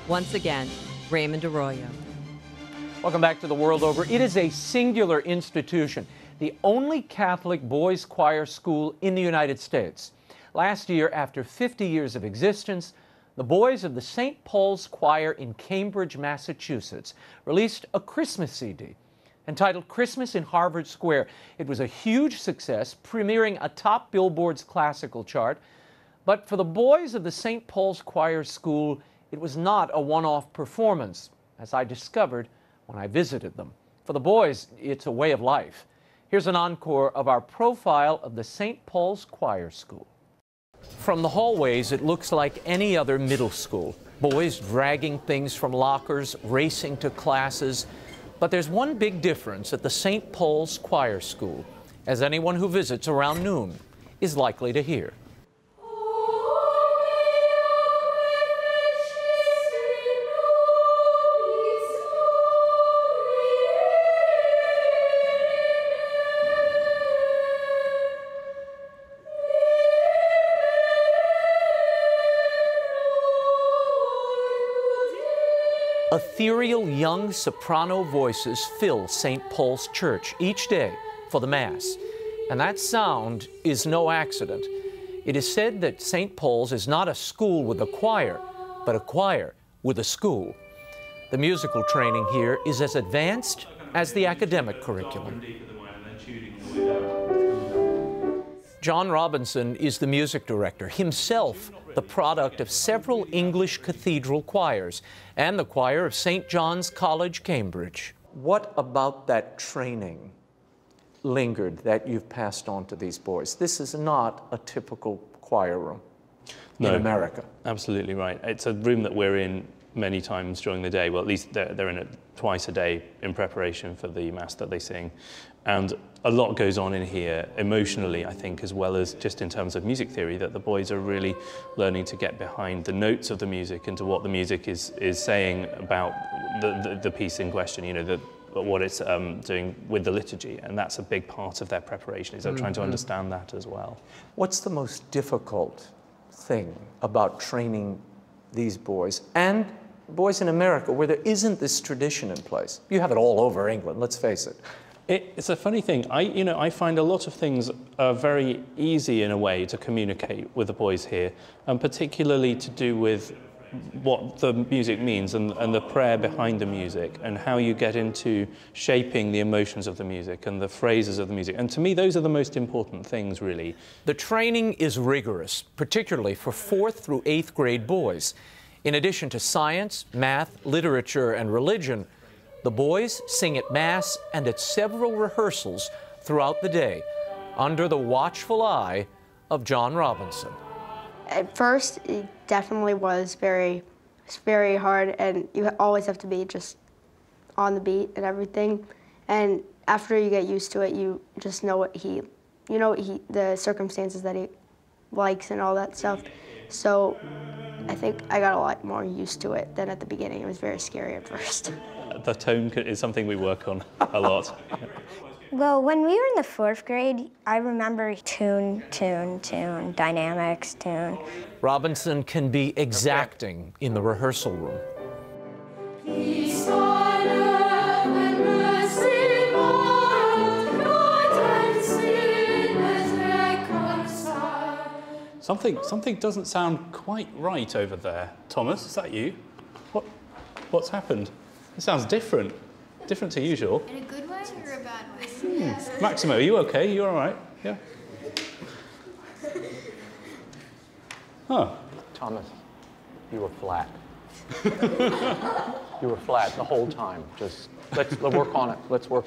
Once again, Raymond Arroyo. Welcome back to The World Over. It is a singular institution, the only Catholic boys' choir school in the United States. Last year, after 50 years of existence, the boys of the St. Paul's Choir in Cambridge, Massachusetts, released a Christmas CD entitled Christmas in Harvard Square. It was a huge success, premiering atop Billboard's classical chart. But for the boys of the St. Paul's Choir School, it was not a one-off performance, as I discovered when I visited them. For the boys, it's a way of life. Here's an encore of our profile of the St. Paul's Choir School. From the hallways, it looks like any other middle school. Boys dragging things from lockers, racing to classes. But there's one big difference at the St. Paul's Choir School, as anyone who visits around noon is likely to hear. Ethereal young soprano voices fill St. Paul's Church each day for the Mass. And that sound is no accident. It is said that St. Paul's is not a school with a choir, but a choir with a school. The musical training here is as advanced as the academic curriculum. John Robinson is the music director, himself the product of several English cathedral choirs and the choir of St. John's College, Cambridge. What about that training lingered that you've passed on to these boys? This is not a typical choir room in America. Absolutely right. It's a room that we're in many times during the day. Well, at least they're in it twice a day in preparation for the Mass that they sing. And a lot goes on in here emotionally, I think, as well as just in terms of music theory, that the boys are really learning to get behind the notes of the music and to what the music is saying about the piece in question, you know, what it's doing with the liturgy. And that's a big part of their preparation, is they're trying to understand that as well. What's the most difficult thing about training these boys and boys in America where there isn't this tradition in place? You have it all over England, let's face it. It's a funny thing. I find a lot of things are very easy in a way to communicate with the boys here, and particularly to do with what the music means and the prayer behind the music and how you get into shaping the emotions of the music and the phrases of the music. And to me, those are the most important things, really. The training is rigorous, particularly for 4th through 8th grade boys. In addition to science, math, literature, and religion, the boys sing at Mass and at several rehearsals throughout the day, under the watchful eye of John Robinson. At first, it definitely was very hard, and you always have to be just on the beat and everything. And after you get used to it, you just know what the circumstances that he likes and all that stuff. So I think I got a lot more used to it than at the beginning. It was very scary at first. The tone is something we work on a lot. Well, when we were in the 4th grade, I remember tune, tune, tune, dynamics, tune. Robinson can be exacting in the rehearsal room. Peace on earth and mercy mild, God and sinners reconciled. Something doesn't sound quite right over there. Thomas, is that you? What's happened? It sounds different to usual. In a good way or a bad way? Maximo, are you okay? You all right? Yeah. Huh. Thomas, you were flat. You were flat the whole time. Just let's work on it. Let's work.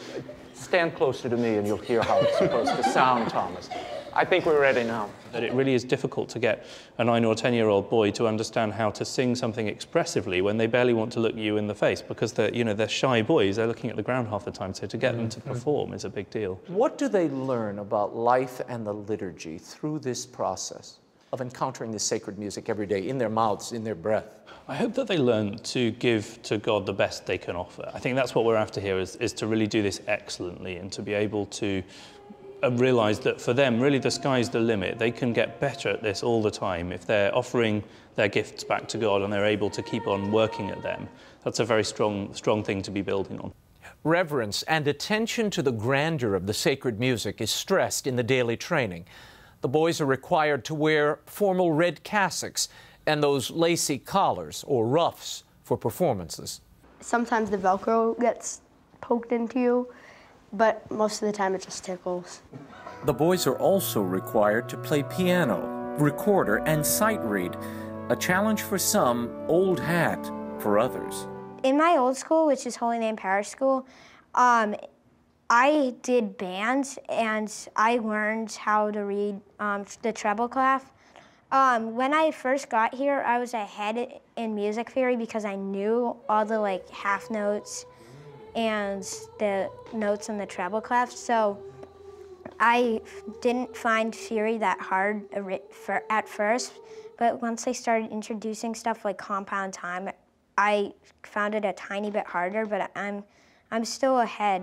Stand closer to me and you'll hear how it's supposed to sound, Thomas. I think we're ready now. That it really is difficult to get a 9 or 10-year-old boy to understand how to sing something expressively when they barely want to look you in the face, because they're shy boys. They're looking at the ground half the time. So to get them to perform is a big deal. What do they learn about life and the liturgy through this process of encountering the sacred music every day, in their mouths, in their breath? I hope that they learn to give to God the best they can offer. I think that's what we're after here, is to really do this excellently and to be able to realised that for them, really the sky's the limit. They can get better at this all the time. If they're offering their gifts back to God and they're able to keep on working at them, that's a very strong thing to be building on. Reverence and attention to the grandeur of the sacred music is stressed in the daily training. The boys are required to wear formal red cassocks and those lacy collars or ruffs for performances. Sometimes the Velcro gets poked into you, but most of the time it just tickles. The boys are also required to play piano, recorder, and sight read, a challenge for some, old hat for others. In my old school, which is Holy Name Parish School, I did band, and I learned how to read the treble clef. When I first got here, I was ahead in music theory because I knew all the half notes and the notes in the treble clef. So I didn't find theory that hard at first, but once they started introducing stuff like compound time, I found it a tiny bit harder, but I'm still ahead.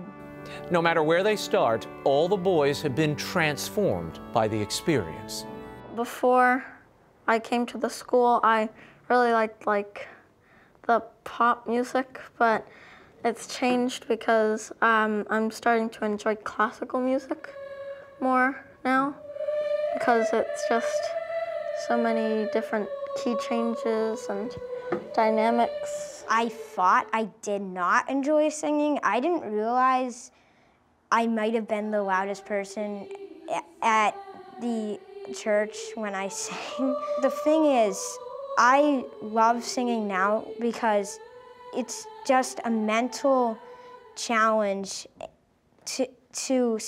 No matter where they start, all the boys have been transformed by the experience. Before I came to the school, I really liked the pop music, but it's changed because I'm starting to enjoy classical music more now because it's just so many different key changes and dynamics. I thought I did not enjoy singing. I didn't realize I might have been the loudest person at the church when I sang. The thing is, I love singing now because it's just a mental challenge to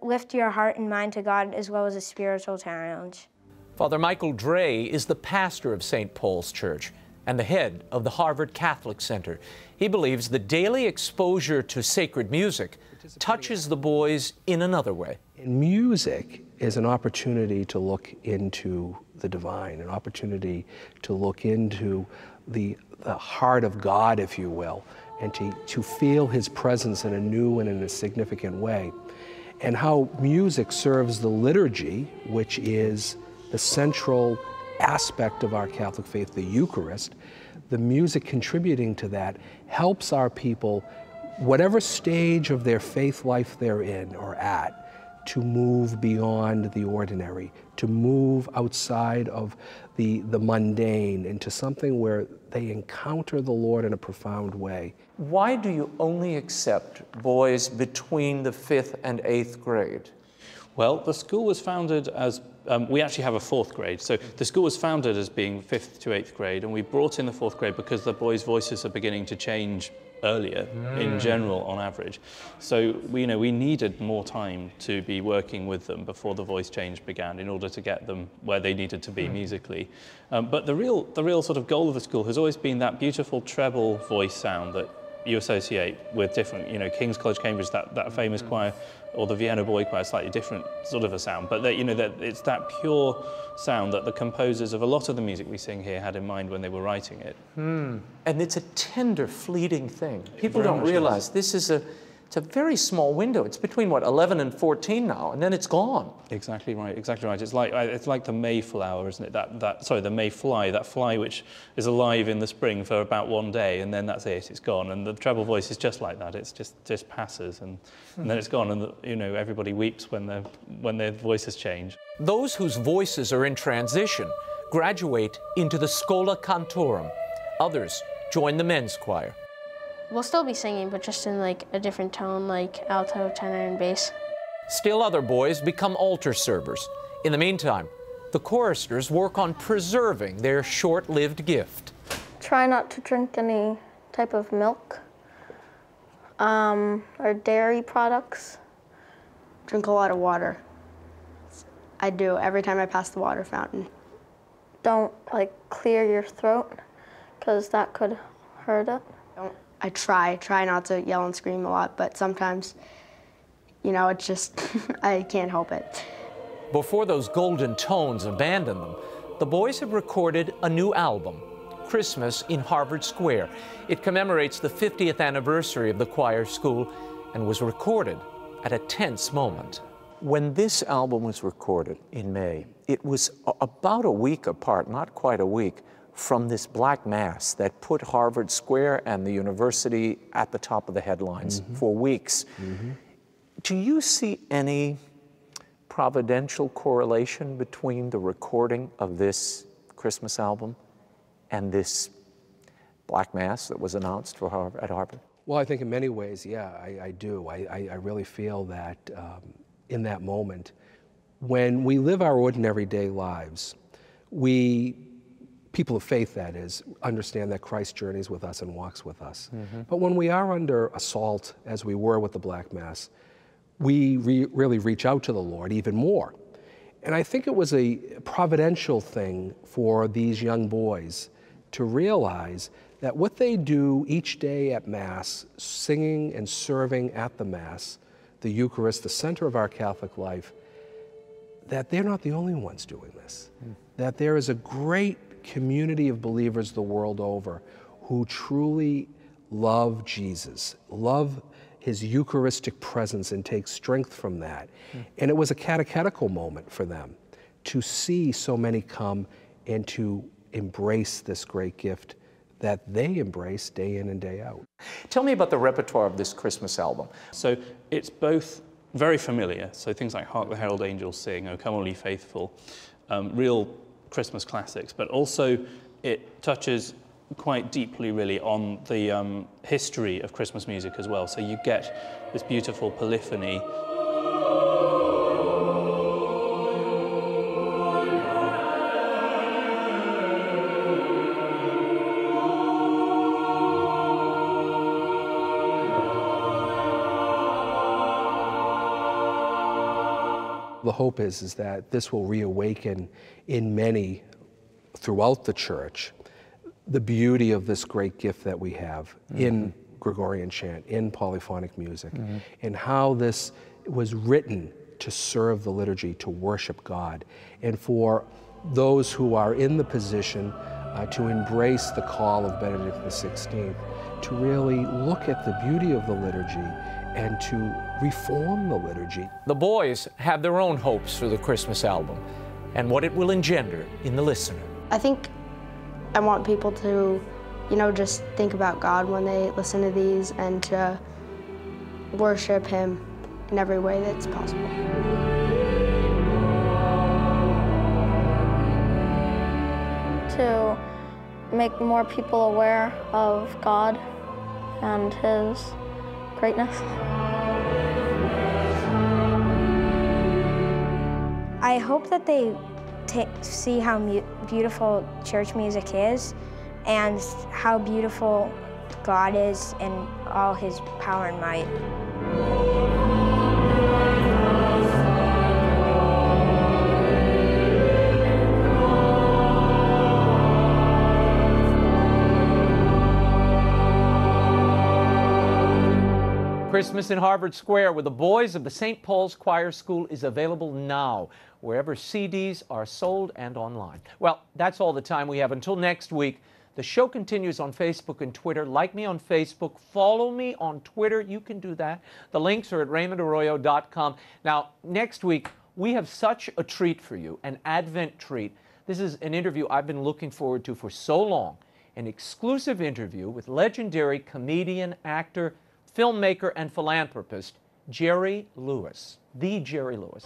lift your heart and mind to God, as well as a spiritual challenge. Father Michael Dre is the pastor of St. Paul's Church and the head of the Harvard Catholic Center. He believes the daily exposure to sacred music touches the boys in another way. Music is an opportunity to look into the divine, an opportunity to look into the heart of God, if you will, and to feel His presence in a new and in a significant way. And how music serves the liturgy, which is the central aspect of our Catholic faith, the Eucharist. The music contributing to that helps our people, whatever stage of their faith life they're in or at, to move beyond the ordinary, to move outside of the mundane into something where they encounter the Lord in a profound way. Why do you only accept boys between the 5th and 8th grade? Well, the school was founded as, we actually have a 4th grade, so the school was founded as being 5th to 8th grade, and we brought in the 4th grade because the boys' voices are beginning to change earlier in general on average. So we needed more time to be working with them before the voice change began in order to get them where they needed to be musically. But the real sort of goal of the school has always been that beautiful treble voice sound that you associate with different, King's College, Cambridge, that famous choir, or the Vienna Boy Choir, slightly different sort of a sound, but that it's that pure sound that the composers of a lot of the music we sing here had in mind when they were writing it. And it's a tender, fleeting thing. People don't realize this is it's a very small window. It's between, 11 and 14 now, and then it's gone. Exactly right, exactly right. It's like the Mayflower, isn't it? Sorry, the Mayfly, that fly which is alive in the spring for about one day, and then that's it, it's gone. And the treble voice is just like that. It's just passes, and then it's gone, and everybody weeps when their voices change. Those whose voices are in transition graduate into the Schola Cantorum. Others join the men's choir. We'll still be singing, but just in a different tone, like alto, tenor, and bass. Still other boys become altar servers. In the meantime, the choristers work on preserving their short-lived gift. Try not to drink any type of milk or dairy products. Drink a lot of water. I do every time I pass the water fountain. Don't clear your throat, because that could hurt it. I try not to yell and scream a lot, but sometimes, it's just, I can't help it. Before those golden tones abandon them, the boys have recorded a new album, Christmas in Harvard Square. It commemorates the 50th anniversary of the choir school and was recorded at a tense moment. When this album was recorded in May, it was about a week apart, not quite a week, from this Black Mass that put Harvard Square and the university at the top of the headlines for weeks. Do you see any providential correlation between the recording of this Christmas album and this Black Mass that was announced for at Harvard? Well, I think in many ways, yeah, I do. I really feel that in that moment, when we live our ordinary day lives, people of faith, that is, understand that Christ journeys with us and walks with us. But when we are under assault, as we were with the Black Mass, we really reach out to the Lord even more. And I think it was a providential thing for these young boys to realize that what they do each day at Mass, singing and serving at the Mass, the Eucharist, the center of our Catholic life, that they're not the only ones doing this. That there is a great community of believers the world over who truly love Jesus, love his Eucharistic presence and take strength from that. And it was a catechetical moment for them to see so many come and to embrace this great gift that they embrace day in and day out. Tell me about the repertoire of this Christmas album. So it's both very familiar, so things like Hark the Herald Angels Sing, O Come All Ye Faithful, real Christmas classics, but also it touches quite deeply really on the history of Christmas music as well. So you get this beautiful polyphony. The hope is that this will reawaken in many throughout the church the beauty of this great gift that we have in Gregorian chant, in polyphonic music, and how this was written to serve the liturgy, to worship God, and for those who are in the position to embrace the call of Benedict XVI, to really look at the beauty of the liturgy and to reform the liturgy. The boys have their own hopes for the Christmas album and what it will engender in the listener. I think I want people to, just think about God when they listen to these and to worship him in every way that's possible. To make more people aware of God and his greatness. I hope that they see how beautiful church music is and how beautiful God is in all his power and might. Christmas in Harvard Square with the boys of the St. Paul's Choir School is available now, wherever CDs are sold and online. Well, that's all the time we have. Until next week, the show continues on Facebook and Twitter. Like me on Facebook, follow me on Twitter. You can do that. The links are at RaymondArroyo.com. Now, next week, we have such a treat for you, an Advent treat. This is an interview I've been looking forward to for so long. An exclusive interview with legendary comedian, actor, filmmaker, and philanthropist, Jerry Lewis, the Jerry Lewis.